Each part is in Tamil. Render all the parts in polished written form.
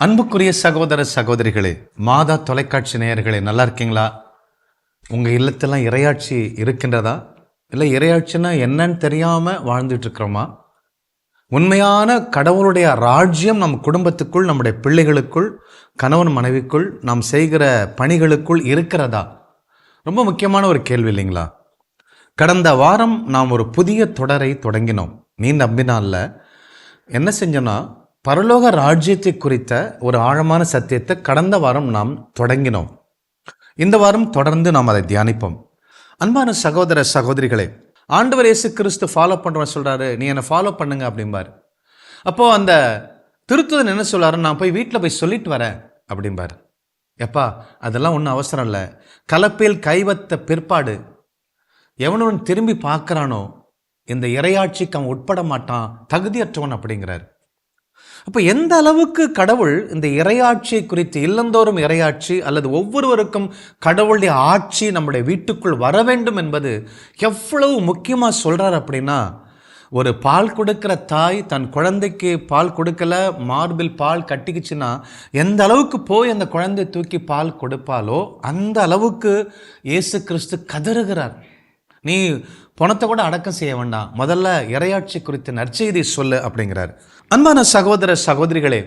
அன்புக்குரிய சகோதர சகோதரிகளே, மாதா தொலைக்காட்சி நேயர்களே, நல்லா இருக்கீங்களா? உங்கள் இல்லத்தெல்லாம் இறையாட்சி இருக்கின்றதா? இல்லை இறையாட்சின்னா என்னன்னு தெரியாமல் வாழ்ந்துட்டு இருக்கிறோமா? உண்மையான கடவுளுடைய ராஜ்யம் நம் குடும்பத்துக்குள், நம்முடைய பிள்ளைகளுக்குள், கணவன் மனைவிக்குள், நாம் செய்கிற பணிகளுக்குள் இருக்கிறதா? ரொம்ப முக்கியமான ஒரு கேள்வி இல்லைங்களா? கடந்த வாரம் நாம் ஒரு புதிய தொடரை தொடங்கினோம். நீ நம்பினால என்ன செஞ்சோன்னா, பரலோக ராஜ்யத்தை குறித்த ஒரு ஆழமான சத்தியத்தை கடந்த வாரம் நாம் தொடங்கினோம். இந்த வாரம் தொடர்ந்து நாம் அதை தியானிப்போம். அன்பான சகோதர சகோதரிகளே, ஆண்டவர் இயேசு கிறிஸ்து ஃபாலோ பண்ணுறவன் சொல்கிறாரு, நீ என்னை ஃபாலோ பண்ணுங்க அப்படிம்பார். அப்போது அந்த திருத்துதன் என்ன சொல்கிறாரு, நான் போய் வீட்டில் போய் சொல்லிட்டு வரேன் அப்படிம்பார். எப்பா, அதெல்லாம் ஒன்றும் அவசரம் இல்லை. கலப்பையில் கைவத்த பிற்பாடு எவனுடன் திரும்பி பார்க்குறானோ இந்த இறையாட்சிக்கு அவன் உட்பட மாட்டான், தகுதியற்றவன் அப்படிங்கிறார். அப்போ எந்த அளவுக்கு கடவுள் இந்த இறையாட்சியை குறித்து, இல்லந்தோறும் இறையாட்சி அல்லது ஒவ்வொருவருக்கும் கடவுளுடைய ஆட்சி நம்முடைய வீட்டுக்குள் வர வேண்டும் என்பது எவ்வளவு முக்கியமாக சொல்கிறார் அப்படின்னா, ஒரு பால் கொடுக்கிற தாய் தன் குழந்தைக்கு பால் கொடுக்கல, மார்பில் பால் கட்டிக்குச்சுன்னா எந்த அளவுக்கு போய் அந்த குழந்தை தூக்கி பால் கொடுப்பாலோ அந்த அளவுக்கு இயேசு கிறிஸ்து கதறுகிறார். நீ பணத்தை கூட அடக்கம் செய்ய வேண்டாம், முதல்ல இறையாட்சி குறித்து நற்செய்தி சொல்லு அப்படிங்கிறார். அன்பான சகோதர சகோதரிகளே,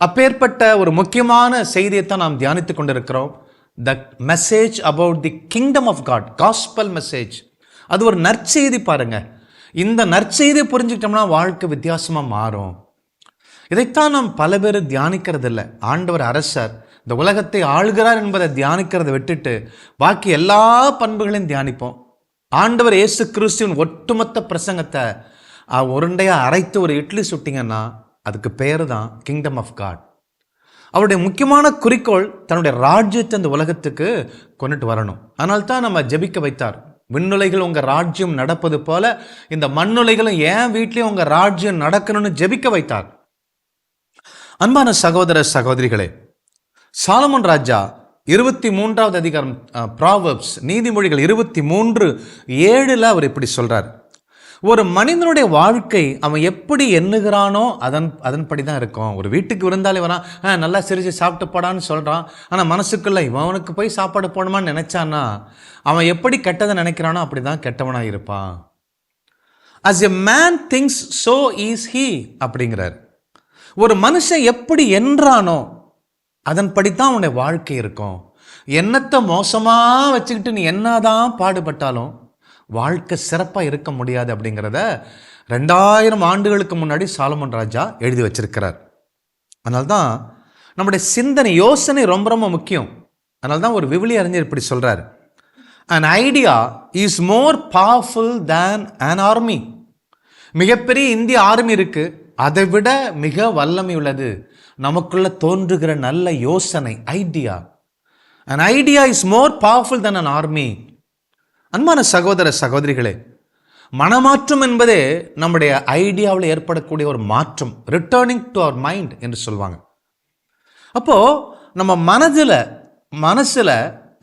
அப்பேற்பட்ட ஒரு முக்கியமான செய்தியை தான் நாம் தியானித்து கொண்டிருக்கிறோம். The message about the kingdom of God, gospel message. அது ஒரு நற்செய்தி. பாருங்க, இந்த நற்செய்தியை புரிஞ்சுக்கிட்டோம்னா வாழ்க்கை வித்தியாசமாக மாறும். இதைத்தான் நாம் பல பேர் தியானிக்கிறது இல்லை. ஆண்டவர் அரசர், இந்த உலகத்தை ஆளுகிறார் என்பதை தியானிக்கிறதை விட்டுட்டு பாக்கி எல்லா பண்புகளையும் தியானிப்போம். ஆண்டவர் இயேசு கிறிஸ்துவின் ஒட்டுமொத்த பிரசங்கத்தை உருண்டையாக அரைத்து ஒரு இட்லி சுட்டிங்கன்னா அதுக்கு பேர் தான் கிங்டம் ஆஃப் காட். அவருடைய முக்கியமான குறிக்கோள் தன்னுடைய ராஜ்யத்தை இந்த உலகத்துக்கு கொண்டுட்டு வரணும். அதனால தான் நம்ம ஜெபிக்க வைத்தார். விண்ணுலைகள் உங்கள் ராஜ்யம் நடப்பது போல இந்த மண்ணுலைகளும் என் வீட்லேயும் உங்கள் ராஜ்யம் நடக்கணும்னு ஜெபிக்க வைத்தார். அன்பான சகோதர சகோதரிகளே, சாலமோன் ராஜா 23வது அதிகாரம் ப்ராவர்ப்ஸ், நீதிமொழிகள் 23:7 அவர் இப்படி சொல்றார், ஒரு மனிதனுடைய வாழ்க்கை அவன் எப்படி எண்ணுகிறானோ அதன்படி தான் இருக்கும். ஒரு வீட்டுக்கு விருந்தாளி வரான், நல்லா சிரிச்சு சாப்பிட்டு போடான்னு சொல்கிறான். ஆனால் மனசுக்குள்ள இவனுக்கு போய் சாப்பாடு போடணுமான்னு நினைச்சான்னா அவன் எப்படி கெட்டதை நினைக்கிறானோ அப்படி தான் கெட்டவனாக இருப்பான். as a man thinks so is he அப்படிங்கிறார். ஒரு மனுஷன் எப்படி என்றானோ அதன்படித்தான் அவனுடைய வாழ்க்கை இருக்கும். எண்ணத்தை மோசமாக வச்சுக்கிட்டு நீ என்னதான் பாடுபட்டாலும் வாழ்க்கை சிறப்பாக இருக்க முடியாது அப்படிங்கிறத 2000 ஆண்டுகளுக்கு முன்னாடி சாலமோன் ராஜா எழுதி வச்சிருக்கிறார். அதனால தான் நம்முடைய சிந்தனை, யோசனை ரொம்ப ரொம்ப முக்கியம். அதனால தான் ஒரு விவிலிய அறிஞர் இப்படி சொல்கிறார், an idea is more powerful than an army. மிகப்பெரிய இந்திய ஆர்மி இருக்கு, அதை விட மிக வல்லமை உள்ளது நமக்குள்ள தோன்றுகிற நல்ல யோசனை, idea. an idea is more powerful than an army. அன்பான சகோதர சகோதரிகளே, மனமாற்றம் என்பதே நம்முடைய ஐடியாவில் ஏற்படக்கூடிய ஒரு மாற்றம், ரிட்டர்னிங் டு அவர் மைண்ட் என்று சொல்லுவாங்க. அப்போ நம்ம மனசுல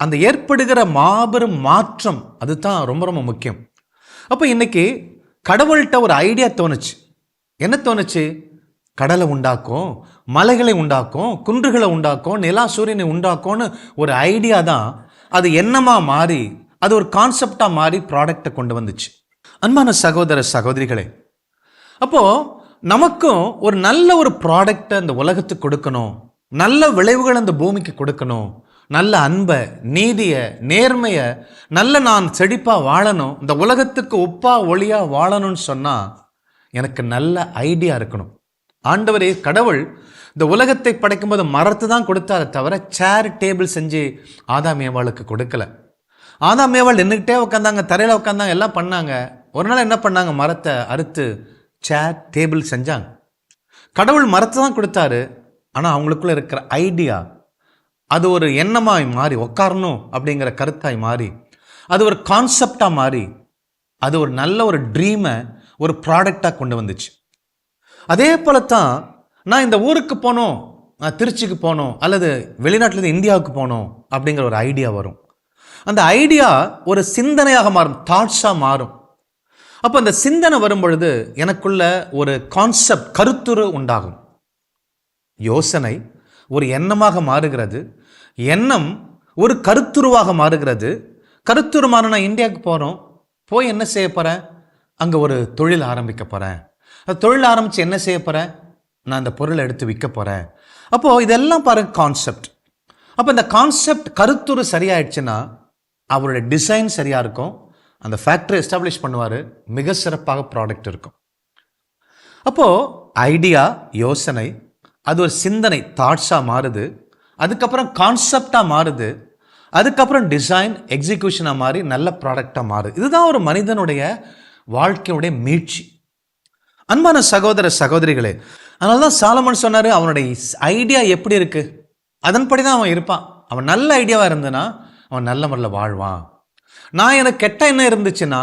அந்த ஏற்படுகிற மாபெரும் மாற்றம் அதுதான் ரொம்ப ரொம்ப முக்கியம். அப்போ இன்னைக்கு கடவுள்கிட்ட ஒரு ஐடியா தோணுச்சு. என்ன தோணுச்சு? கடலை உண்டாக்கும், மலைகளை உண்டாக்கும், குன்றுகளை உண்டாக்கும், நிலா சூரியனை உண்டாக்கும்னு ஒரு ஐடியா தான். அது எண்ணமாக மாறி, அது ஒரு கான்செப்டாக மாறி ப்ராடக்டை கொண்டு வந்துச்சு. அன்பான சகோதர சகோதரிகளே, அப்போது நமக்கும் ஒரு நல்ல ஒரு ப்ராடக்டை அந்த உலகத்துக்கு கொடுக்கணும், நல்ல விளைவுகள் அந்த பூமிக்கு கொடுக்கணும், நல்ல அன்பை, நீதியை, நேர்மையை, நல்ல நான் செழிப்பாக வாழணும், இந்த உலகத்துக்கு உப்பா ஒளியாக வாழணும்னு சொன்னால் எனக்கு நல்ல ஐடியா இருக்கணும். ஆண்டவரே கடவுள் இந்த உலகத்தை படைக்கும்போது மரத்தை தான் கொடுத்தாரு தவிர சேர் டேபிள் செஞ்சு ஆதாம் ஏவாளுக்கு கொடுக்கல. ஆதாம் ஏவாள் நின்றுக்கிட்டே உட்காந்தாங்க, தரையில் உட்காந்தாங்க, எல்லாம் பண்ணாங்க. ஒரு நாள் என்ன பண்ணாங்க? மரத்தை அறுத்து சேர் டேபிள் செஞ்சாங்க. கடவுள் மரத்தை தான் கொடுத்தாரு, ஆனால் அவங்களுக்குள்ள இருக்கிற ஐடியா அது ஒரு எண்ணமாய் மாறி, உட்காரணும் அப்படிங்கிற கருத்தாய் மாறி, அது ஒரு கான்செப்டாக மாறி, அது ஒரு நல்ல ஒரு ட்ரீமை ஒரு ப்ராடக்டாக கொண்டு வந்துச்சு. அதே போலத்தான் நான் இந்த ஊருக்கு போகணும், நான் திருச்சிக்கு போகணும், அல்லது வெளிநாட்டிலேருந்து இந்தியாவுக்கு போகணும் அப்படிங்கிற ஒரு ஐடியா வரும். அந்த ஐடியா ஒரு சிந்தனையாக மாறும், தாட்ஸாக மாறும். அப்போ அந்த சிந்தனை வரும் பொழுது எனக்குள்ள ஒரு கான்செப்ட், கருத்துரு உண்டாகும். யோசனை ஒரு எண்ணமாக மாறுகிறது. எண்ணம் ஒரு கருத்துருவாக மாறுகிறது. கருத்துரு மாறினா இந்தியாவுக்கு போகிறோம், போய் என்ன செய்ய போகிறேன்? அங்கே ஒரு தொழில் ஆரம்பிக்க போகிறேன். அந்த தொழில் ஆரம்பித்து என்ன செய்ய போகிறேன்? நான் அந்த பொருளை எடுத்து விற்க போகிறேன். அப்போது இதெல்லாம் பாருங்க கான்செப்ட். அப்போ இந்த கான்செப்ட் கருத்துரு சரியாயிடுச்சுன்னா அவருடைய டிசைன் சரியாக இருக்கும், அந்த ஃபேக்ட்ரி எஸ்டாப்ளிஷ் பண்ணுவார், மிக சிறப்பாக ப்ராடக்ட் இருக்கும். அப்போது ஐடியா, யோசனை, அது ஒரு சிந்தனை, தாட்ஸாக மாறுது. அதுக்கப்புறம் கான்செப்டாக மாறுது. அதுக்கப்புறம் டிசைன், எக்ஸிக்யூஷனாக மாறி நல்ல ப்ராடக்டாக மாறுது. இதுதான் ஒரு மனிதனுடைய வாழ்க்கையுடைய மீட்சி. அன்பான சகோதர சகோதரிகளே, அதனால தான் சாலமன் சொன்னார், அவனுடைய ஐடியா எப்படி இருக்கு அதன்படி தான் அவன் இருப்பான். அவன் நல்ல ஐடியாவாக இருந்தனா அவன் நல்ல முறையில் வாழ்வான். நான் எனக்கு கெட்ட எண்ணம் இருந்துச்சுன்னா,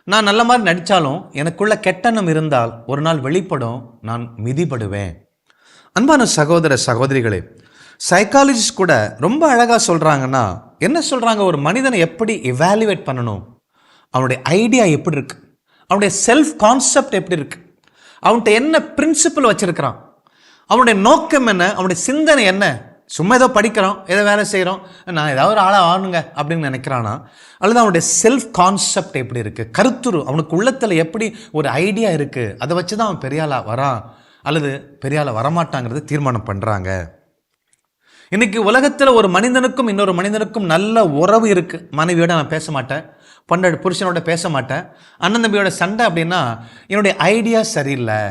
நான் நல்ல மாதிரி நடித்தாலும் எனக்குள்ள கெட்டெண்ணம் இருந்தால் ஒரு நாள் வெளிப்படும், நான் மிதிப்படுவேன். அன்பான சகோதர சகோதரிகளே, சைக்காலஜிஸ்ட் கூட ரொம்ப அழகாக சொல்கிறாங்கன்னா, என்ன சொல்கிறாங்க, ஒரு மனிதனை எப்படி எவாலுவேட் பண்ணணும், அவனுடைய ஐடியா எப்படி இருக்கு, அவனுடைய செல்ஃப் கான்செப்ட் எப்படி இருக்கு, அவன்கிட்ட என்ன பிரின்சிபல் வச்சிருக்கிறான், அவனுடைய நோக்கம் என்ன, அவனுடைய சிந்தனை என்ன. சும்மா ஏதோ படிக்கிறோம், ஏதோ வேலை செய்கிறோம், நான் ஏதாவது ஒரு ஆளாக ஆகணுங்க அப்படின்னு நினைக்கிறானா, அல்லது அவனுடைய செல்ஃப் கான்செப்ட் எப்படி இருக்குது, கருத்துரு, அவனுக்கு உள்ளத்தில் எப்படி ஒரு ஐடியா இருக்குது, அதை வச்சு தான் அவன் பெரியாளாக வரான் அல்லது பெரியாளாக வரமாட்டாங்கிறது தீர்மானம் பண்ணுறாங்க. இன்றைக்கி உலகத்தில் ஒரு மனிதனுக்கும் இன்னொரு மனிதனுக்கும் நல்ல உறவு இருக்குது. மனைவியோட நான் பேச மாட்டேன், புருஷனோட பேச மாட்டேன், அண்ணன் தம்பியோட சண்டை அப்படின்னா என்னுடைய ஐடியா சரியில்லை,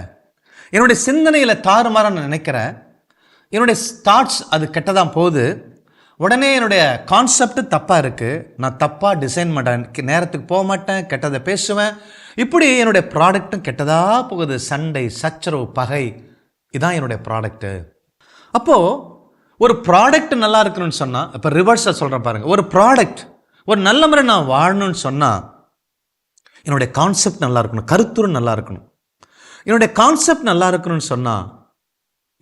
என்னுடைய சிந்தனையில் தாறுமாற நான் நினைக்கிறேன், என்னுடைய தாட்ஸ் அது கெட்டதான் போகுது, உடனே என்னுடைய கான்செப்ட் தப்பாக இருக்குது, நான் தப்பாக டிசைன் பண்ணுறேன், நேரத்துக்கு போக மாட்டேன், கெட்டதை பேசுவேன், இப்படி என்னுடைய ப்ராடக்ட்டும் கெட்டதாக போகுது. சண்டை, சச்சரவு, பகை, இதுதான் என்னுடைய ப்ராடக்ட்டு. அப்போது ஒரு ப்ராடக்ட் நல்லா இருக்கணும்னு சொன்னால், இப்போ ரிவர்ஸாக சொல்கிறேன் பாருங்கள், ஒரு ப்ராடக்ட் ஒரு நல்ல முறை நான் வாழணும்னு சொன்னால் என்னுடைய கான்செப்ட் நல்லா இருக்கணும், கருத்துரு நல்லா இருக்கணும். என்னுடைய கான்செப்ட் நல்லா இருக்கணும்னு சொன்னால்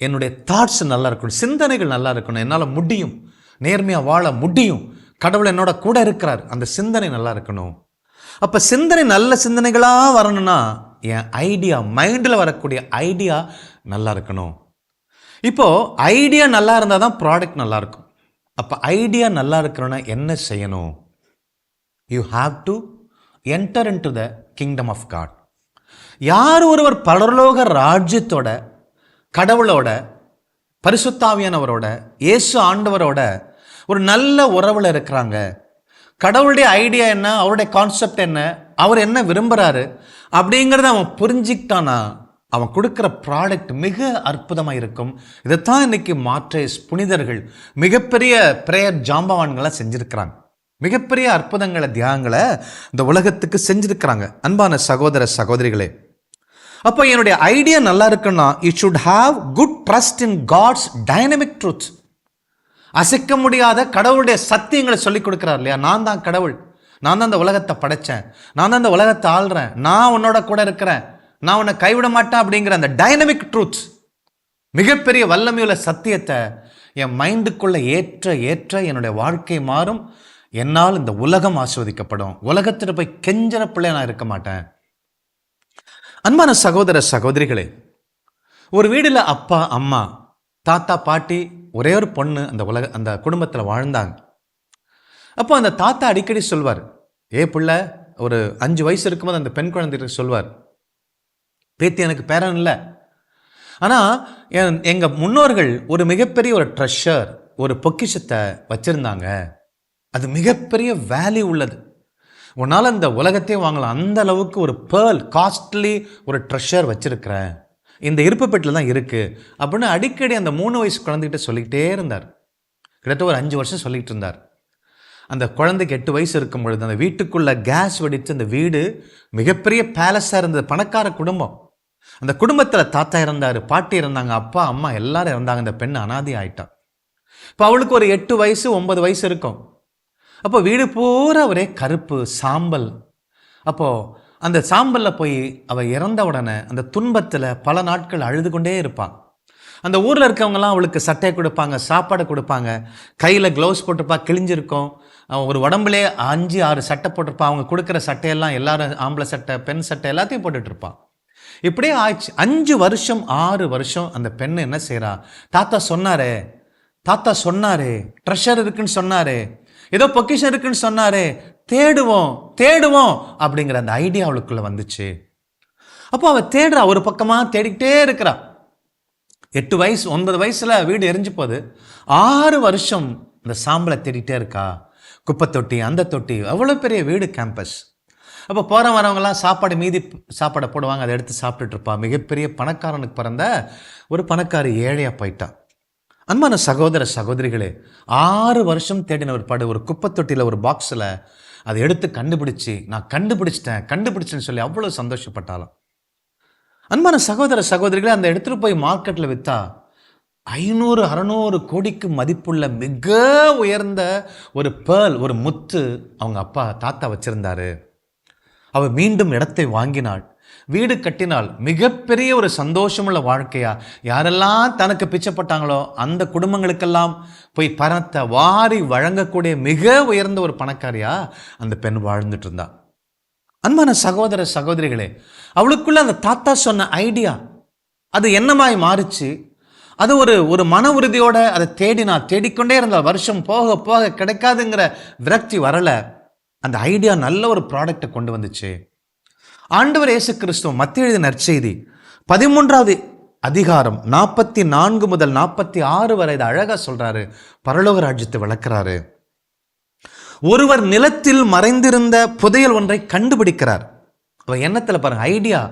என்னுடைய தாட்ஸ் நல்லா இருக்கணும், சிந்தனைகள் நல்லா இருக்கணும், என்னால் முடியும், நேர்மையாக வாழ முடியும், கடவுள் என்னோட கூட இருக்கிறார், அந்த சிந்தனை நல்லா இருக்கணும். அப்போ சிந்தனை நல்ல சிந்தனைகளாக வரணும்னா என் ஐடியா, மைண்டில் வரக்கூடிய ஐடியா நல்லா இருக்கணும். இப்போது ஐடியா நல்லா இருந்தால் தான் ப்ராடக்ட் நல்லா இருக்கும். அப்போ ஐடியா நல்லா இருக்கணும்னா என்ன செய்யணும்? You have to enter into the kingdom of God. யார் ஒருவர் பரலோக ராஜ்யத்தோட, கடவுளோட, பரிசுத்தாவியானவரோட, இயேசு ஆண்டவரோட ஒரு நல்ல உறவில் இருக்கிறாங்க, கடவுளுடைய ஐடியா என்ன, அவருடைய கான்செப்ட் என்ன, அவர் என்ன விரும்புகிறாரு அப்படிங்கிறத அவன் புரிஞ்சிக்கிட்டானா அவன் கொடுக்குற ப்ராடக்ட் மிக அற்புதமாக இருக்கும். இதைத்தான் இன்னைக்கு மார்ட்ரேஸ் புனிதர்கள் மிகப்பெரிய பிரேயர் ஜாம்பவான்களை செஞ்சுருக்கிறாங்க, மிகப்பெரிய அற்புதங்களை, தியாகங்களை இந்த உலகத்துக்கு செஞ்சுருக்கிறாங்க. அன்பான சகோதர சகோதரிகளே, அப்போ என்னுடைய ஐடியா நல்லா இருக்குன்னா you should have good trust in God's dynamic truth. அசைக்க முடியாத கடவுளுடைய சத்தியங்களை சொல்லிக் கொடுக்குறார் இல்லையா, நான் தான் கடவுள், நான் தான் இந்த உலகத்தை படைத்தேன், நான் தான் இந்த உலகத்தை ஆள்றேன், நான் உன்னோட கூட இருக்கிறேன், நான் உன்னை கைவிட மாட்டேன் அப்படிங்கிற அந்த டைனமிக் ட்ரூத், மிகப்பெரிய வல்லமையுள்ள சத்தியத்தை என் மைண்டுக்குள்ளே ஏற்ற ஏற்ற என்னுடைய வாழ்க்கை மாறும், என்னால் இந்த உலகம் ஆஸ்வதிக்கப்படும், உலகத்தில் போய் கெஞ்சற பிள்ளை நான் இருக்க மாட்டேன். அன்பான சகோதர சகோதரிகளே, ஒரு வீடில் அப்பா, அம்மா, தாத்தா, பாட்டி, ஒரே ஒரு பொண்ணு அந்த குடும்பத்தில் வாழ்ந்தாங்க. அப்போ அந்த தாத்தா அடிக்கடி சொல்வார், பிள்ளை, ஒரு 5 வயசு இருக்கும்போது அந்த பெண் குழந்தைகிட்ட சொல்வார், பேத்தி எனக்கு பேரன் இல்லை, ஆனால் எங்கள் முன்னோர்கள் ஒரு மிகப்பெரிய ஒரு ட்ரெஷர், ஒரு பொக்கிஷத்தை வச்சுருந்தாங்க, அது மிகப்பெரிய வேல்யூ உள்ளது, உன்னால் இந்த உலகத்தையே வாங்கலாம், அந்த அளவுக்கு ஒரு பேர்ல், காஸ்ட்லி ஒரு ட்ரெஷர் வச்சுருக்கிறேன், இந்த இருப்பு பெட்டில் தான் இருக்குது அப்படின்னு அடிக்கடி அந்த 3 வயசு குழந்தைகிட்ட சொல்லிக்கிட்டே இருந்தார். கிட்டத்தட்ட ஒரு 5 வருஷம் சொல்லிகிட்டு இருந்தார். அந்த குழந்தைக்கு 8 வயசு இருக்கும் பொழுது அந்த வீட்டுக்குள்ளே கேஸ் வெடித்து அந்த வீடு மிகப்பெரிய பேலஸாக இருந்தது, பணக்கார குடும்பம். அந்த குடும்பத்தில் தாத்தா இருந்தார், பாட்டி இருந்தாங்க, அப்பா, அம்மா எல்லாரும் இருந்தாங்க. அந்த பெண் அனாதை ஆயிட்டா. இப்போ அவளுக்கு ஒரு 8 வயசு 9 வயசு இருக்கும். அப்போ வீடு பூரா ஒரே கருப்பு சாம்பல். அப்போது அந்த சாம்பலில் போய் அவள் இறந்த உடனே அந்த துன்பத்தில் பல நாட்கள் அழுது கொண்டே இருப்பாள். அந்த ஊரில் இருக்கவங்கலாம் அவளுக்கு சட்டையை கொடுப்பாங்க, சாப்பாடு கொடுப்பாங்க, கையில் க்ளவுஸ் போட்டிருப்பா, கிழிஞ்சிருக்கும், ஒரு உடம்புலே 5-6 சட்டை போட்டிருப்பா, அவங்க கொடுக்குற சட்டையெல்லாம் எல்லாரும் ஆம்பளை சட்டை, பெண் சட்டை எல்லாத்தையும் போட்டுட்ருப்பான். இப்படியே ஆயிடுச்சு. 5 வருஷம் 6 வருஷம் அந்த பெண்ணு என்ன செய்கிறா, தாத்தா சொன்னாரே தாத்தா சொன்னாரே, ட்ரெஷர் இருக்குன்னு சொன்னாரே, ஏதோ பொக்கிஷன் இருக்குன்னு சொன்னாரே, தேடுவோம் தேடுவோம் அப்படிங்கிற அந்த ஐடியா அவளுக்குள்ள வந்துச்சு. அப்போ அவ தேடுறா, ஒரு பக்கமா தேடிக்கிட்டே இருக்கிறா. 8 வயசு 9 வயசுல வீடு எரிஞ்சு போகுது. 6 வருஷம் இந்த சாம்பலை தேடிட்டே இருக்கா. குப்பை தொட்டி, அந்த தொட்டி, அவ்வளோ பெரிய வீடு, கேம்பஸ். அப்போ போகிற வரவங்கலாம் சாப்பாடு, மீதி சாப்பாடை போடுவாங்க, அதை எடுத்து சாப்பிட்டுட்டு இருப்பா. மிகப்பெரிய பணக்காரனுக்கு பிறந்த ஒரு பணக்காரி ஏழையா போயிட்டா. அன்பான சகோதர சகோதரிகளே, 6 வருஷம் தேடின ஒரு பாடு ஒரு குப்பை தொட்டியில் ஒரு பாக்ஸில் அதை எடுத்து கண்டுபிடிச்சி, நான் கண்டுபிடிச்சேன்னு சொல்லி அவ்வளோ சந்தோஷப்பட்டாலும். அன்பான சகோதர சகோதரிகளே, அந்த எடுத்துகிட்டு போய் மார்க்கெட்டில் விற்றா 500-600 கோடிக்கு மதிப்புள்ள மிக உயர்ந்த ஒரு பேர்ல், ஒரு முத்து அவங்க அப்பா தாத்தா வச்சிருந்தாரு. அவ மீண்டும் இடத்தை வாங்கினாள், வீடு கட்டினாள். மிகப்பெரிய ஒரு சந்தோஷமுள்ள வாழ்க்கையா, யாரெல்லாம் தனக்கு பிச்சைப்பட்டாங்களோ அந்த குடும்பங்களுக்கெல்லாம் போய் பணத்தை வாரி வழங்கக்கூடிய மிக உயர்ந்த ஒரு பணக்காரியா அந்த பெண் வாழ்ந்துட்டு இருந்தா. அன்பான சகோதர சகோதரிகளே, அவளுக்குள்ள அந்த தாத்தா சொன்ன ஐடியா அது என்னமாய் மாறிச்சு. அது ஒரு மன உறுதியோட அதை தேடிக்கொண்டே இருந்தால். வருஷம் போக போக கிடைக்காதுங்கிற விரக்தி வரல. அந்த ஐடியா நல்ல ஒரு ப்ராடக்டை கொண்டு வந்துச்சு. ஆண்டவர் இயேசு கிறிஸ்து மத்தேயு எழுதின நற்செய்தி 13வது அதிகாரம் 44 முதல் 46 வரை இதை அழகா சொல்றாரு. பரலோக ராஜ்யத்தை விளக்குறாரு. ஒருவர் நிலத்தில் மறைந்திருந்த புதையல் ஒன்றை கண்டுபிடிக்கிறார். அவர் எண்ணத்துல பாருங்க, ஐடியா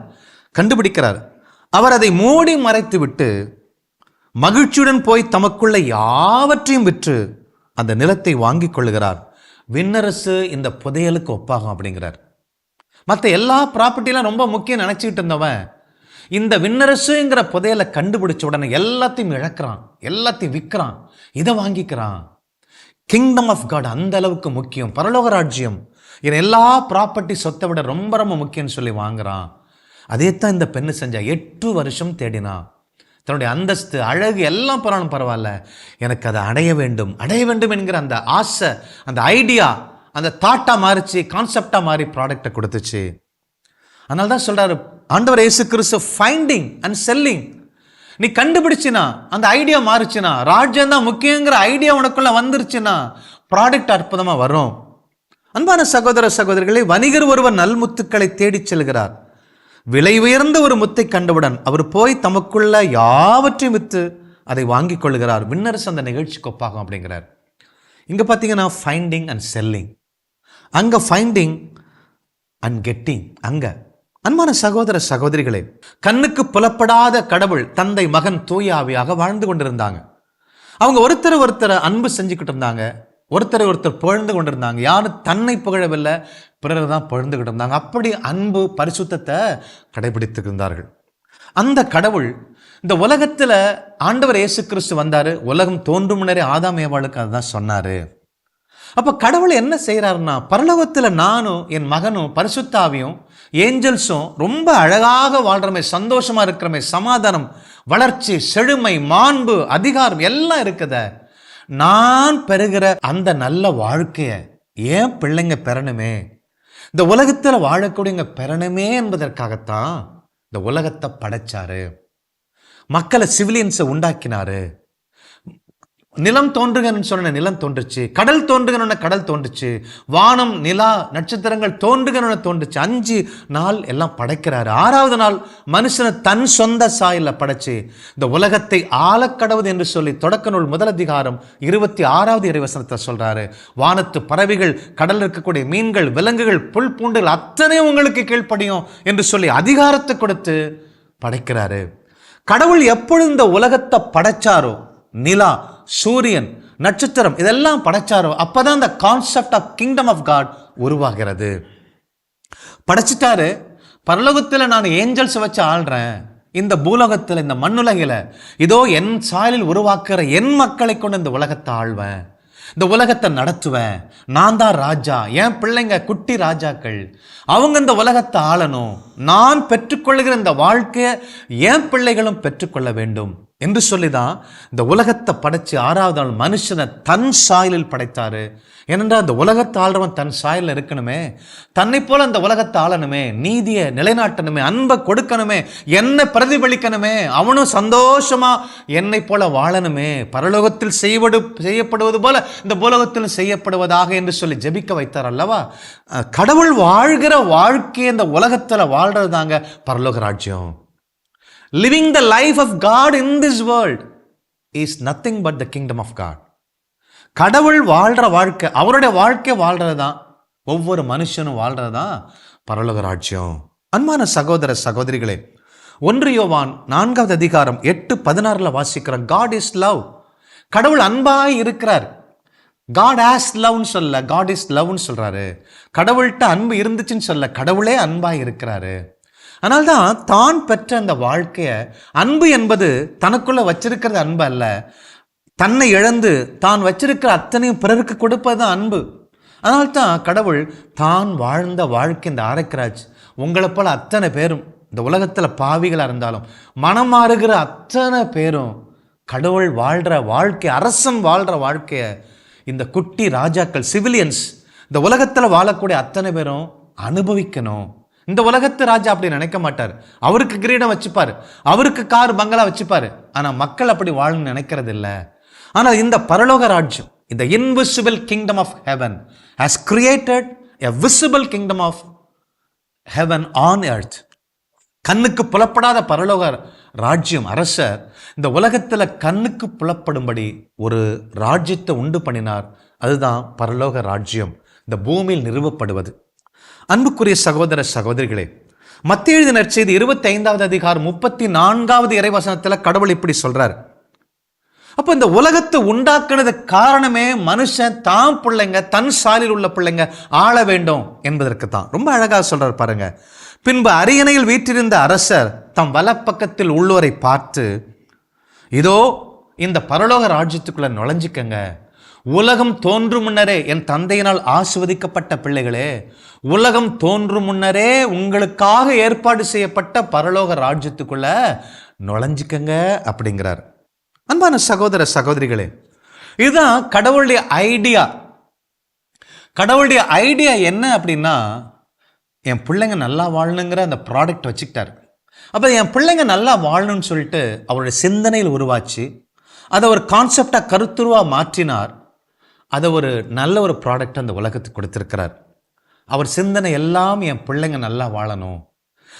கண்டுபிடிக்கிறார். அவர் அதை மூடி மறைத்து விட்டு மகிழ்ச்சியுடன் போய் தமக்குள்ள யாவற்றையும் விற்று அந்த நிலத்தை வாங்கி கொள்ளுகிறார். விண்ணரசு இந்த புதையலுக்கு ஒப்பாகும் அப்படிங்கிறார். மற்ற எல்லா ப்ராப்பர்ட்டிலாம் ரொம்ப முக்கியம் நினைச்சிட்டு இருந்தவன் இந்த விண்ணரசுங்கிற புதையலை கண்டுபிடிச்ச உடனே எல்லாத்தையும் இழக்கிறான், எல்லாத்தையும் விற்கிறான், இதை வாங்கிக்கிறான். கிங்டம் ஆஃப் காட் அந்த அளவுக்கு முக்கியம், பரலோக ராஜ்யம் என் எல்லா ப்ராப்பர்ட்டி சொத்தை விட ரொம்ப ரொம்ப முக்கியம்னு சொல்லி வாங்குறான். அதே தான் இந்த பெண்ணு செஞ்சா. 8 வருஷம் தேடினா. தன்னுடைய அந்தஸ்து, அழகு எல்லாம் போறாலும் பரவாயில்ல, எனக்கு அதை அடைய வேண்டும் என்கிற அந்த ஆசை, அந்த ஐடியா, அந்த தாட்டா மாறிச்சு, கான்செப்டா மாறி ப்ராடக்டை கொடுத்துச்சு. அதனால தான் சொல்றாரு ஆண்டவர் இயேசு கிறிஸ்து, ஃபைண்டிங் அண்ட் செல்லிங். நீ கண்டுபிடிச்சினா, அந்த ஐடியா மாறிச்சுனா, ராஜ்யம் தான் முக்கியங்கிற ஐடியா உனக்குள்ள வந்துருச்சுன்னா ப்ராடக்ட் அற்புதமா வரும். அன்பான சகோதர சகோதரிகளை, வணிகர் ஒருவர் நல்முத்துக்களை தேடி செல்கிறார். விலை உயர்ந்த ஒரு முத்தை கண்டவுடன் அவர் போய் தமக்குள்ள யாவற்றையும் விற்று அதை வாங்கி கொள்ளுகிறார். விண்ணரசு அந்த நிகழ்ச்சிக்கு ஒப்பாகும் அப்படிங்கிறார். இங்க பார்த்தீங்கன்னா ஃபைண்டிங் அண்ட் செல்லிங், அங்க ஃபைண்டிங் அண்ட் கெட்டிங். அங்க அன்பான சகோதர சகோதரிகளே, கண்ணுக்கு புலப்படாத கடவுள் தந்தை மகன் தூய ஆவியாக வாழ்ந்து கொண்டிருந்தாங்க. அவங்க ஒருத்தர் அன்பு செஞ்சுக்கிட்டு இருந்தாங்க, ஒருத்தர் புகழ்ந்து கொண்டிருந்தாங்க. யாரும் தன்னை புகழவில்லை, பிறர் தான் புகழ்ந்துகிட்டு இருந்தாங்க. அப்படி அன்பு பரிசுத்தத்தை கடைபிடித்து இருந்தார்கள். அந்த கடவுள் இந்த உலகத்துல ஆண்டவர் இயேசு கிறிஸ்து வந்தாரு. உலகம் தோன்றும் முன்னரே ஆதாம் ஏவாளுக்கு அதுதான் சொன்னாரு. அப்ப கடவுள் என்ன செய்யறாருன்னா, பரலோகத்துல நானும் என் மகனும் பரிசுத்தாவியும் ஏஞ்சல்ஸும் ரொம்ப அழகாக வாழ்றமே, சந்தோஷமா இருக்கிறமே, சமாதானம், வளர்ச்சி, செழுமை, மாண்பு, அதிகாரம் எல்லாம் இருக்குத. நான் பெறுகிற அந்த நல்ல வாழ்க்கைய ஏன் பிள்ளைங்க பெறணுமே, இந்த உலகத்துல வாழக்கூடியங்க பெறணுமே என்பதற்காகத்தான் இந்த உலகத்தை படைச்சாரு. மக்களை, சிவிலியன்ஸை உண்டாக்கினாரு. நிலம் தோன்றுகன்னு சொன்ன நிலம் தோன்றுச்சு, கடல் தோன்றுகன்னு கடல் தோன்றுச்சு, வானம், நிலா, நட்சத்திரங்கள் தோன்றுகன்னு தோன்றுச்சு. 5 நாள் எல்லாம் படைக்கிறாரு. 6வது நாள் மனுஷனை தன் சொந்த சாயல்ல படைச்சு இந்த உலகத்தை ஆளக்கடவுது என்று சொல்லி தொடக்க நூல் 1 அதிகாரம் 26வது இறைவசனத்தை சொல்றாரு. வானத்து பறவைகள், கடல் இருக்கக்கூடிய மீன்கள், விலங்குகள், புல் பூண்டுகள் அத்தனையும் உங்களுக்கு கீழ்ப்படியும் என்று சொல்லி அதிகாரத்தை கொடுத்து படைக்கிறாரு. கடவுள் எப்பொழுது இந்த உலகத்தை படைச்சாரோ, நிலா, சூரியன், நட்சத்திரம் இதெல்லாம் படைச்சாரோ, அப்பதான் இந்த concept of kingdom of God உருவாகிறது. படைச்சிட்டாரு. பரலோகத்தில் நான் ஏஞ்சல்ஸ் வச்சு ஆள்றேன், இந்த பூலோகத்தில், இந்த மண்ணுலகில இதோ என் சாயலில் உருவாக்குற என் மக்களை கொண்டு இந்த உலகத்தை ஆள்வேன், இந்த உலகத்தை நடத்துவேன். நான் தான் ராஜா, என் பிள்ளைங்க குட்டி ராஜாக்கள், அவங்க இந்த உலகத்தை ஆளணும். நான் பெற்றுக்கொள்ளுகிற இந்த வாழ்க்கையை என் பிள்ளைகளும் பெற்றுக்கொள்ள வேண்டும் என்று சொல்லிதான் இந்த உலகத்தை படைச்சு 6வது நாள் மனுஷனை தன் சாயலில் படைத்தாரு. ஏனென்றால் அந்த உலகத்தை ஆள்றவன் தன் சாயலில் இருக்கணுமே, தன்னை போல அந்த உலகத்தை ஆளணுமே, நீதியை நிலைநாட்டணுமே, அன்பை கொடுக்கணுமே, என்னை பிரதிபலிக்கணுமே, அவனும் சந்தோஷமா என்னை போல வாழணுமே, பரலோகத்தில் செய்யப்படுவது போல இந்த பூலோகத்தில் செய்யப்படுவதாக என்று சொல்லி ஜெபிக்க வைத்தார் அல்லவா. கடவுள் வாழ்கிற வாழ்க்கையை இந்த உலகத்தில் வாழ்றது தாங்க பரலோக ராஜ்யம். Living the life of God in this world is nothing but the kingdom of God. கடவுள் வாழ்ற வாழ்க்கை, அவருடைய வாழ்க்கை வாழ்றது தான், ஒவ்வொரு மனுஷனும் வாழ்றது தான் பரலோக ராஜ்யம். அன்பான சகோதர சகோதரிகளே, 1 யோவான் 4வது அதிகாரம் 8:16 வாசிக்கிறோம். God is love. கடவுள் அன்பாய் இருக்கிறார். God has loveன்னு சொல்ல, God is loveன்னு சொல்றாரு. கடவுள்கிட்ட அன்பு இருந்துச்சுன்னு சொல்ல, கடவுளே அன்பாய் இருக்கிறாரு. அதனால்தான் தான் பெற்ற அந்த வாழ்க்கையை, அன்பு என்பது தனக்குள்ள வச்சிருக்கிறது அன்பு அல்ல, தன்னை இழந்து தான் வச்சிருக்கிற அத்தனையும் பிறருக்கு கொடுப்பது தான் அன்பு. அதனால்தான் கடவுள் தான் வாழ்ந்த வாழ்க்கை, இந்த ஆரைக்கராஜ் உங்களை போல அத்தனை பேரும் இந்த உலகத்தில் பாவிகளாக இருந்தாலும் மனம் மாறுகிற அத்தனை பேரும் கடவுள் வாழ்கிற வாழ்க்கை, அரசன் வாழ்கிற வாழ்க்கையை இந்த குட்டி ராஜாக்கள், சிவிலியன்ஸ், இந்த உலகத்தில் வாழக்கூடிய அத்தனை பேரும் அனுபவிக்கணும். இந்த உலகத்து ராஜா அப்படி நினைக்க மாட்டார். அவருக்கு கிரீடம் வச்சுப்பார், அவருக்கு கார் பங்களா வச்சுப்பார். ஆனால் மக்கள் அப்படி வாழணும்னு நினைக்கிறது இல்லை. ஆனால் இந்த பரலோக ராஜ்யம், இந்த invisible kingdom of heaven has created a visible kingdom of heaven on earth. கண்ணுக்கு புலப்படாத பரலோக ராஜ்யம், அரசர் இந்த உலகத்தில் கண்ணுக்கு புலப்படும்படி ஒரு ராஜ்யத்தை உண்டு பண்ணினார். அதுதான் பரலோக ராஜ்யம், இந்த பூமியில் நிறுவப்படுவது. அன்புக்குரிய சகோதர சகோதரிகளே, மத்தேயு எழுதின நற்செய்தி 25வது அதிகாரம் 34வது இறைவசனத்தில் கடவுள் இப்படி சொல்றார். அப்போ இந்த உலகத்தை உண்டாக்குனது காரணமே மனுஷன் தான் பிள்ளைங்க, தன் சாலில் உள்ள பிள்ளைங்க ஆள வேண்டும் என்பதற்கு தான். ரொம்ப அழகாக சொல்றார் பாருங்க. பின்பு அரியணையில் வீற்றிருந்த அரசர் தம் வலப்பக்கத்தில் உள்ளோரை பார்த்து, இதோ இந்த பரலோக ராஜ்யத்துக்குள்ள நுழைஞ்சிக்கங்க. உலகம் தோன்றும் முன்னரே என் தந்தையினால் ஆசிர்வதிக்கப்பட்ட பிள்ளைகளே, உலகம் தோன்றும் முன்னரே உங்களுக்காக ஏற்பாடு செய்யப்பட்ட பரலோக ராஜ்யத்துக்குள்ள நுழைஞ்சிக்கங்க அப்படிங்கிறார். அன்பான சகோதர சகோதரிகளே, இதுதான் கடவுளுடைய ஐடியா. கடவுளுடைய ஐடியா என்ன அப்படின்னா, என் பிள்ளைங்க நல்லா வாழணுங்கிற அந்த ப்ராடக்ட் வச்சுக்கிட்டார். அப்போ என் பிள்ளைங்க நல்லா வாழணும்னு சொல்லிட்டு அவருடைய சிந்தனையில் உருவாச்சு, அதை ஒரு கான்செப்டாக கருத்துருவாக மாற்றினார். அதை ஒரு நல்ல ஒரு ப்ராடக்ட் அந்த உலகத்துக்கு கொடுத்திருக்கிறார். அவர் சிந்தனை எல்லாம் என் பிள்ளைங்க நல்லா வாழணும்,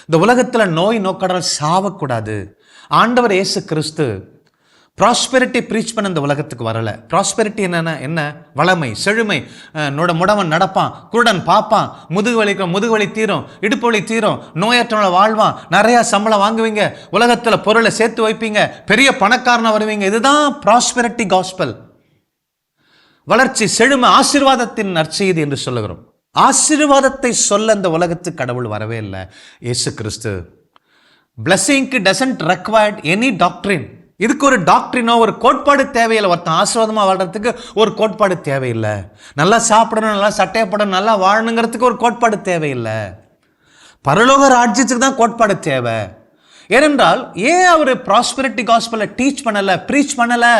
இந்த உலகத்தில் நோய் நோக்கடால் சாவக்கூடாது. ஆண்டவர் இயேசு கிறிஸ்து ப்ராஸ்பெரிட்டி ப்ரீச் பண்ண இந்த உலகத்துக்கு வரலை. ப்ராஸ்பெரிட்டி என்ன? வளமை, செழுமை. முடவன் நடப்பான், குருடன் பார்ப்பான், முதுகு வலி தீரும், இடுப்பு வலி தீரும், நோயற்றவனை வாழ்வான், நிறையா சம்பளம் வாங்குவீங்க, உலகத்தில் பொருளை சேர்த்து வைப்பீங்க, பெரிய பணக்காரனை வருவீங்க. இதுதான் ப்ராஸ்பெரிட்டி காஸ்பல். வளர்ச்சி, செழுமை, ஆசீர்வாதத்தின் நற்செய்தி என்று சொல்லுகிறோம். ஆசீர்வாதத்தை சொல்ல இந்த உலகத்துக்கு கடவுள் வரவே இல்லை. இயேசு கிறிஸ்து பிளஸிங்க்கு டசன்ட் ரெக்வயர்ட் எனி டாக்டரின். இதுக்கு ஒரு டாக்டரினோ ஒரு கோட்பாடு தேவையில்லை. ஒருத்தன் ஆசீர்வாதமாக வாழ்றதுக்கு ஒரு கோட்பாடு தேவையில்லை. நல்லா சாப்பிடணும், நல்லா சட்டையப்படணும், நல்லா வாழணுங்கிறதுக்கு ஒரு கோட்பாடு தேவையில்லை. பரலோக ராஜ்யத்துக்கு தான் கோட்பாடு தேவை. ஏனென்றால் ஏன் அவர் ப்ராஸ்பெரிட்டி காஸ்பலை டீச் பண்ணலை, ப்ரீச் பண்ணலை?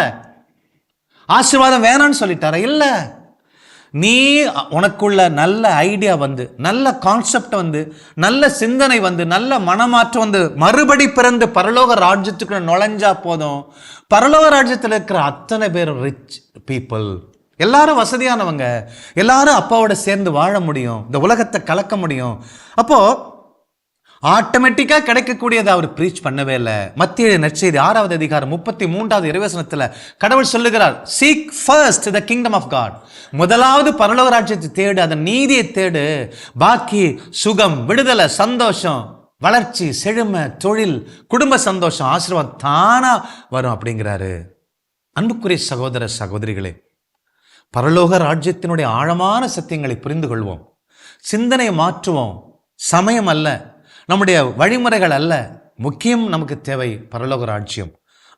ஆசீர்வாதம் வேணான்னு சொல்லிட்டாரா? இல்லை. நீ உனக்குள்ள நல்ல ஐடியா வந்து, நல்ல கான்செப்ட் வந்து, நல்ல சிந்தனை வந்து, நல்ல மனமாற்றம் வந்து, மறுபடி பிறந்து பரலோக ராஜ்யத்துக்குள்ள நுழைஞ்சா போதும். பரலோக ராஜ்யத்தில் இருக்கிற அத்தனை பேரும் ரிச் பீப்புள், எல்லாரும் வசதியானவங்க, எல்லாரும் அப்பாவோட சேர்ந்து வாழ முடியும், இந்த உலகத்தை கலக்க முடியும். அப்போ ஆட்டோமேட்டிக்காக கிடைக்கக்கூடியதை அவர் ப்ரீச் பண்ணவே இல்லை. மத்தேயு நற்செய்தி 6வது அதிகாரம் 33வது இறைவசனத்தில் கடவுள் சொல்லுகிறார், seek first the kingdom of God. முதலாவது பரலோக ராஜ்யத்தை தேடு, அதன் நீதியை தேடு, பாக்கி சுகம், விடுதலை, சந்தோஷம், வளர்ச்சி, செழுமை, தொழில், குடும்ப சந்தோஷம், ஆசீர்வாதம் தானா வரும் அப்படிங்கிறாரு. அன்புக்குரிய சகோதர சகோதரிகளே, பரலோக ராஜ்யத்தினுடைய ஆழமான சத்தியங்களை புரிந்து கொள்வோம், சிந்தனை மாற்றுவோம். சமயம் அல்ல, நம்முடைய வழிமுறைகள் அல்ல, முக்கியம் நமக்கு தேவை பரலோக ராஜ்யம்.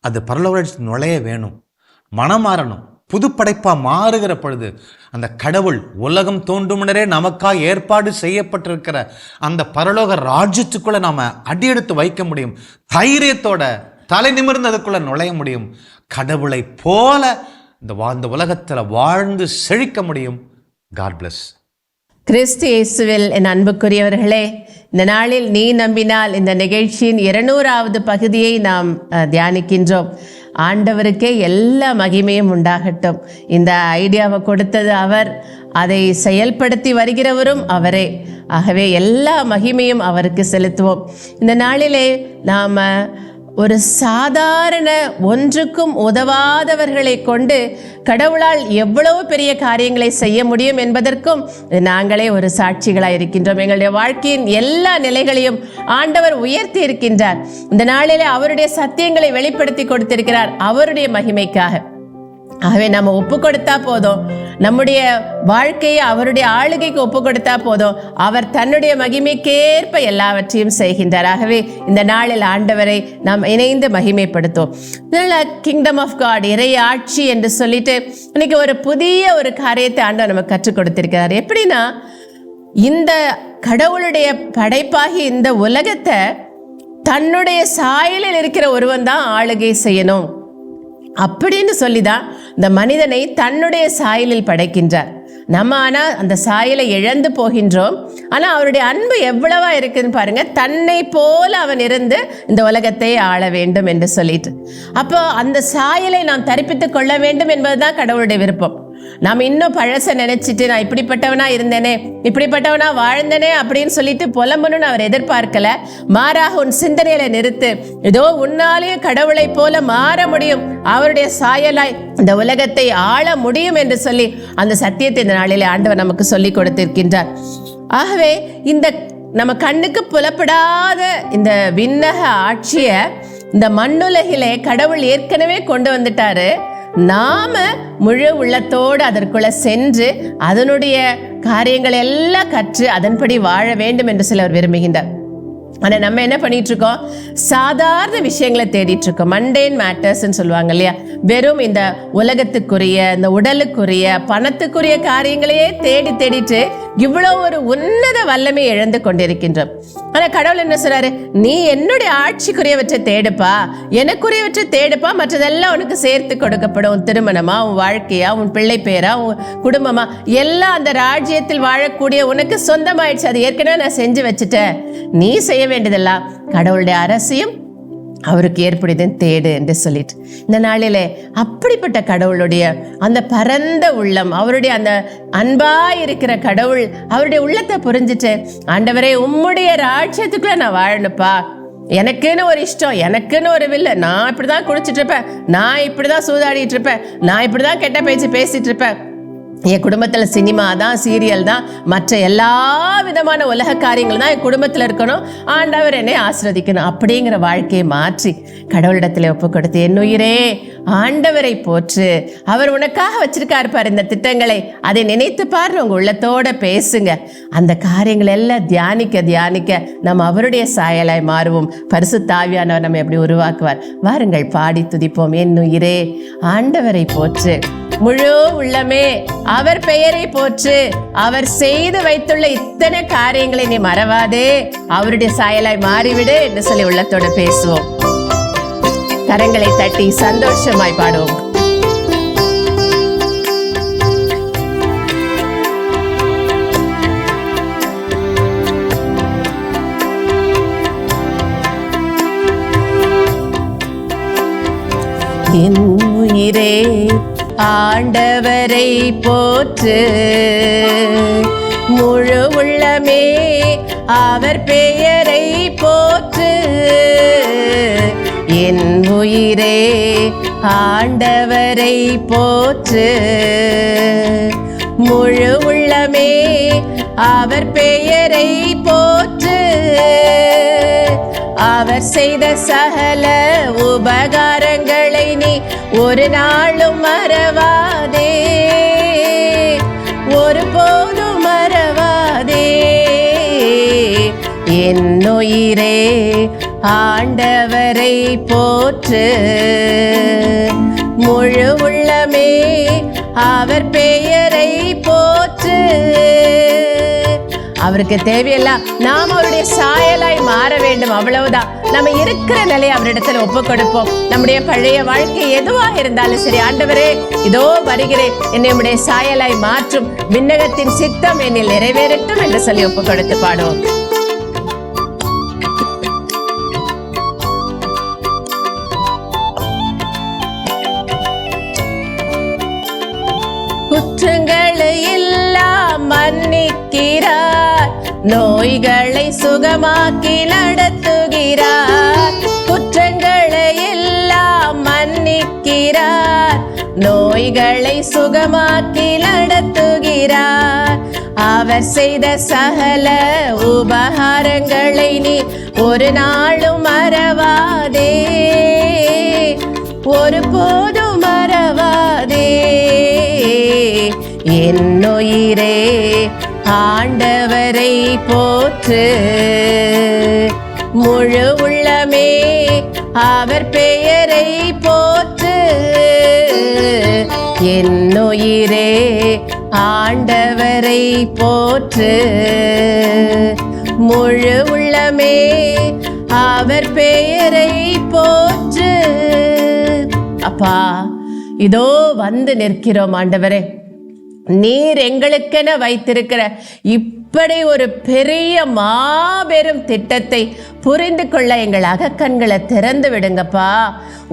அது பரலோக ராஜ்யத்தில் நுழைய வேணும், மனம் மாறணும், புதுப்படைப்பா மாறுகிற பொழுது அந்த கடவுள் உலகம் தோன்றும் முன்னரே நமக்காக ஏற்பாடு செய்யப்பட்டிருக்கிற அந்த பரலோக ராஜ்யத்துக்குள்ள நாம அடியெடுத்து வைக்க முடியும். தைரியத்தோட தலை நிமிர்ந்து அதுக்குள்ள நுழைய முடியும். கடவுளை போல இந்த உலகத்தில் வாழ்ந்து செழிக்க முடியும். God plus. கிறிஸ்து இயேசுவில் என் அன்புக்குரியவர்களே, இந்த நாளில் நீ நம்பினால் இந்த நிகழ்ச்சியின் 200வது பகுதியை நாம் தியானிக்கின்றோம். ஆண்டவருக்கே எல்லா மகிமையும் உண்டாகட்டும். இந்த ஐடியாவை கொடுத்தது அவர், அதை செயல்படுத்தி வருகிறவரும் அவரே. ஆகவே எல்லா மகிமையும் அவருக்கு செலுத்துவோம். இந்த நாளிலே நாம் ஒரு சாதாரண ஒன்றுக்கும் உதவாதவர்களை கொண்டு கடவுளால் எவ்வளவு பெரிய காரியங்களை செய்ய முடியும் என்பதற்கும் நாங்களே ஒரு சாட்சிகளாக இருக்கின்றோம். எங்களுடைய வாழ்க்கையின் எல்லா நிலைகளையும் ஆண்டவர் உயர்த்தி இருக்கின்றார். இந்த நாளிலே அவருடைய சத்தியங்களை வெளிப்படுத்தி கொடுத்திருக்கிறார் அவருடைய மகிமைக்காக. ஆகவே நம்ம ஒப்பு கொடுத்தா போதும், நம்முடைய வாழ்க்கையை அவருடைய ஆளுகைக்கு ஒப்பு கொடுத்தா போதும், அவர் தன்னுடைய மகிமைக்கேற்ப எல்லாவற்றையும் செய்கின்றார். ஆகவே இந்த நாளில் ஆண்டவரை நாம் இணைந்து மகிமைப்படுத்துவோம். கிங்டம் ஆஃப் காட், இறை ஆட்சி என்று சொல்லிட்டு இன்னைக்கு ஒரு புதிய ஒரு காரியத்தை ஆண்டவர் நமக்கு கற்றுக் கொடுத்திருக்கிறார். எப்படின்னா, இந்த கடவுளுடைய படைப்பாகி இந்த உலகத்தை தன்னுடைய சாயலில் இருக்கிற ஒருவன் தான் ஆளுகை செய்யணும் அப்படின்னு சொல்லிதான் இந்த மனிதனை தன்னுடைய சாயலில் படைக்கின்றார். நம்ம ஆனால் அந்த சாயலை இழந்து போகின்றோம். ஆனால் அவருடைய அன்பு எவ்வளவா இருக்குன்னு பாருங்க. தன்னை போல அவன் இருந்து இந்த உலகத்தை ஆள வேண்டும் என்று சொல்லிட்டு, அப்போ அந்த சாயலை நாம் தரிப்பித்துக் கொள்ள வேண்டும் என்பதுதான் கடவுளுடைய விருப்பம். நாம் இன்னும் பழச நினைச்சிட்டு நான் இப்படிப்பட்டவனா இருந்தேனே, இப்படிப்பட்டவனா வாழ்ந்தனே அப்படின்னு சொல்லிட்டு புலம்பணும்னு அவர் எதிர்பார்க்கல. மாறாக உன் சிந்தனையில நிறுத்து, ஏதோ உன்னாலேயும் கடவுளை போல மாற முடியும், அவருடைய சாயலாய் இந்த உலகத்தை ஆள முடியும் என்று சொல்லி அந்த சத்தியத்தை இந்த நாளிலே ஆண்டவர் நமக்கு சொல்லி கொடுத்திருக்கின்றார். ஆகவே இந்த நம்ம கண்ணுக்கு புலப்படாத இந்த விண்ணக ஆட்சிய இந்த மண்ணுலகிலே கடவுள் ஏற்கனவே கொண்டு வந்துட்டாரு. நாம முழு உள்ளத்தோடு அதற்குள்ள சென்று அதனுடைய காரியங்கள் எல்லாம் கற்று அதன்படி வாழ வேண்டும் என்று சிலர் விரும்புகின்றார். ஆனால் நம்ம என்ன பண்ணிட்டு இருக்கோம்? சாதாரண விஷயங்களை தேடிட்டு இருக்கோம். மண்டேன் மேட்டர்ஸ்ன்னு சொல்லுவாங்க இல்லையா? வெறும் இந்த உலகத்துக்குரிய, இந்த உடலுக்குரிய, பணத்துக்குரிய காரியங்களையே தேடிட்டு இவ்வளவு ஒரு உன்னத வல்லமை இழந்து கொண்டிருக்கின்றோம். ஆனா கடவுள் என்ன சொல்றாரு? நீ என்னுடைய ஆட்சிக்குரியவற்றை தேடுப்பா, எனக்குரியவற்றை தேடுப்பா, மற்றதெல்லாம் உனக்கு சேர்த்து கொடுக்கப்படும். உன் திருமணமா, உன் வாழ்க்கையா, உன் பிள்ளை பேரா, உன் குடும்பமா, எல்லாம் அந்த ராஜ்யத்தில் வாழக்கூடிய உனக்கு சொந்தமாயிடுச்சு. அது ஏற்கனவே நான் செஞ்சு வச்சுட்டேன். நீ செய்ய வேண்டியதெல்லாம் கடவுளுடைய அரசியும் அவருக்கு ஏற்படுதுன்னு தேடு என்று சொல்லிட்டு, இந்த நாளிலே அப்படிப்பட்ட கடவுளுடைய அந்த பரந்த உள்ளம், அவருடைய அந்த அன்பாய் இருக்கிற கடவுள், அவருடைய உள்ளத்தை புரிஞ்சுட்டு, ஆண்டவரே உம்முடைய ராஜ்யத்துக்குள்ள நான் வாழணுப்பா, எனக்குன்னு ஒரு இஷ்டம், எனக்குன்னு ஒரு வில்லை, நான் இப்படிதான் குடிச்சிட்டு இருப்பேன், நான் இப்படிதான் சூதாடிட்டு இருப்பேன், நான் இப்படிதான் கெட்ட பேச்சு பேசிட்டு இருப்பேன், என் குடும்பத்தில் சினிமா தான், சீரியல் தான், மற்ற எல்லா விதமான உலக காரியங்கள் தான் என் குடும்பத்தில் இருக்கணும், ஆண்டவர் என்னை ஆசீர்வதிக்கணும் அப்படிங்கிற வாழ்க்கையை மாற்றி கடவுளிடத்தில் ஒப்பு கொடுத்து, என் உயிரே ஆண்டவரை போற்று, அவர் உனக்காக வச்சிருக்காரு பாரு இந்த திட்டங்களை, அதை நினைத்து பாரு, உங்க உள்ளத்தோட பேசுங்க. அந்த காரியங்கள் எல்லாம் தியானிக்க நம்ம அவருடைய சாயலாய் மாறுவோம். பரிசுத்த ஆவியானவர் நம்ம எப்படி உருவாக்குவார். வாருங்கள் பாடி துதிப்போம். என் உயிரே ஆண்டவரை போற்று, முழு உள்ளமே அவர் பெயரை போற்று, அவர் செய்து வைத்துள்ள இத்தனை காரியங்களை நீ மறவாதே, அவருடைய சாயலாய் மாறிவிடு என்று சொல்லி உள்ளத்தோட பேசுவோம். கரங்களை தட்டி சந்தோஷமாய் பாடுவோம். என் உயிரே ஆண்டவரை போற்று, முழு உள்ளமே அவர் பெயரை போற்று, என் உயிரே ஆண்டவரை போற்று, முழு உள்ளமே அவர் பெயரை போற்று, அவர் செய்த சகல உபகாரங்களை நீ ஒரு நாளும் மறவாதே, ஒருபோதும் மறவாதே, என் உயிரே ஆண்டவரை போற்று, முழு உள்ளமே அவர் பெயரை போற்று, அவருக்கு தேவையெல்லாம் நாம் அவருடைய சாயலாய் மாற வேண்டும், அவ்வளவுதான். நம்ம இருக்கிற நிலையை அவரிடத்துல ஒப்பு கொடுப்போம். நம்முடைய பழைய வாழ்க்கை எதுவாக இருந்தாலும் சரி, ஆண்டவரே இதோ வருகிறேன், என்னை உம்முடைய சாயலாய் மாற்றும், விண்ணகத்தின் சித்தம் என்னில் நிறைவேறட்டும் என்று சொல்லி ஒப்பு கொடுத்து பாடுவோம். குற்றங்களை எல்லாம் மன்னிக்கிறார், நோய்களை சுகமாக்கி நடத்துகிறார். குற்றங்களை எல்லாம் மன்னிக்கிறார், நோய்களை சுகமாக்கி நடத்துகிறார். அவர் செய்த சகல உபகாரங்களை நீ ஒரு நாளும் மறவாதே, ஒரு போதும் மறவாதே. என்னுயிரே ஆண்டவரை போற்று, முழு உள்ளமே அவர் பெயரை போற்று. என்னுயிரே ஆண்டவரை போற்று, முழு உள்ளமே அவர் பெயரை போற்று. அப்பா, இதோ வந்து நிற்கிறோம் ஆண்டவரே. நீர் எங்களுக்கென வைத்திருக்கிற இப்படி ஒரு பெரிய மாபெரும் திட்டத்தை புரிந்து கொள்ள எங்கள் அகக்கண்களை திறந்து விடுங்கப்பா.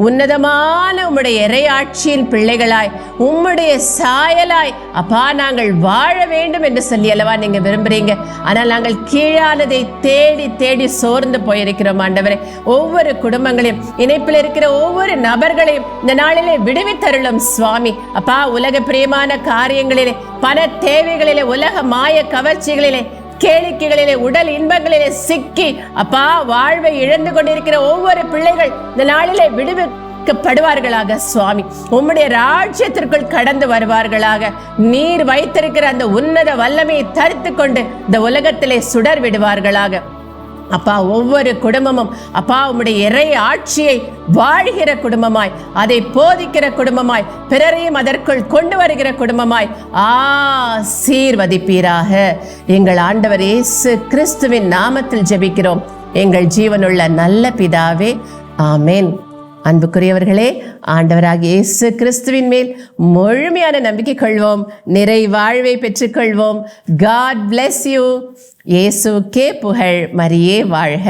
உன்னதமான உம்முடைய இறையாட்சியின் பிள்ளைகளாய், உம்முடைய சாயலாய் அப்பா நாங்கள் வாழ வேண்டும் என்று சொல்லி அல்லவா நீங்க விரும்புறீங்க. ஆனால் நாங்கள் கீழானதை தேடி தேடி சோர்ந்து போயிருக்கிறோம் ஆண்டவரே. ஒவ்வொரு குடும்பங்களையும், இணைப்பில் இருக்கிற ஒவ்வொரு நபர்களையும் இந்த நாளிலே விடுவித்தருளும் சுவாமி. அப்பா, உலக பிரியமான காரியங்களிலே, பண தேவைகளிலே, உலக மாய கவர்ச்சிகளிலே, கேளிக்கைகளிலே, உடல் இன்பங்களிலே சிக்கி அப்பா வாழ்வை இழந்து கொண்டிருக்கிற ஒவ்வொரு பிள்ளைகள் இந்த நாளிலே விடுவிக்கப்படுவார்களாக சுவாமி. உம்முடைய ராஜ்யத்திற்குள் கடந்து வருவார்களாக. நீர் வைத்திருக்கிற அந்த உன்னத வல்லமையை தரித்து கொண்டு இந்த உலகத்திலே சுடர் விடுவார்களாக. அப்பா, ஒவ்வொரு குடும்பமும் அப்பா உம்முடைய இறை ஆட்சியை வாழ்கிற குடும்பமாய், அதை போதிக்கிற குடும்பமாய், பிறரையும் அதற்குள் கொண்டு வருகிற குடும்பமாய் ஆசீர்வதிப்பீராக. எங்கள் ஆண்டவர் இயேசு கிறிஸ்துவின் நாமத்தில் ஜெபிக்கிறோம் எங்கள் ஜீவனுள்ள நல்ல பிதாவே, ஆமென். அன்புக்குரியவர்களே, ஆண்டவராகிய இயேசு கிறிஸ்துவின் மேல் முழுமையான நம்பிக்கை கொள்வோம், நிறை வாழ்வை பெற்றுக்கொள்வோம். God bless you. இயேசுக்கே புகழ், மரியே வாழ்க.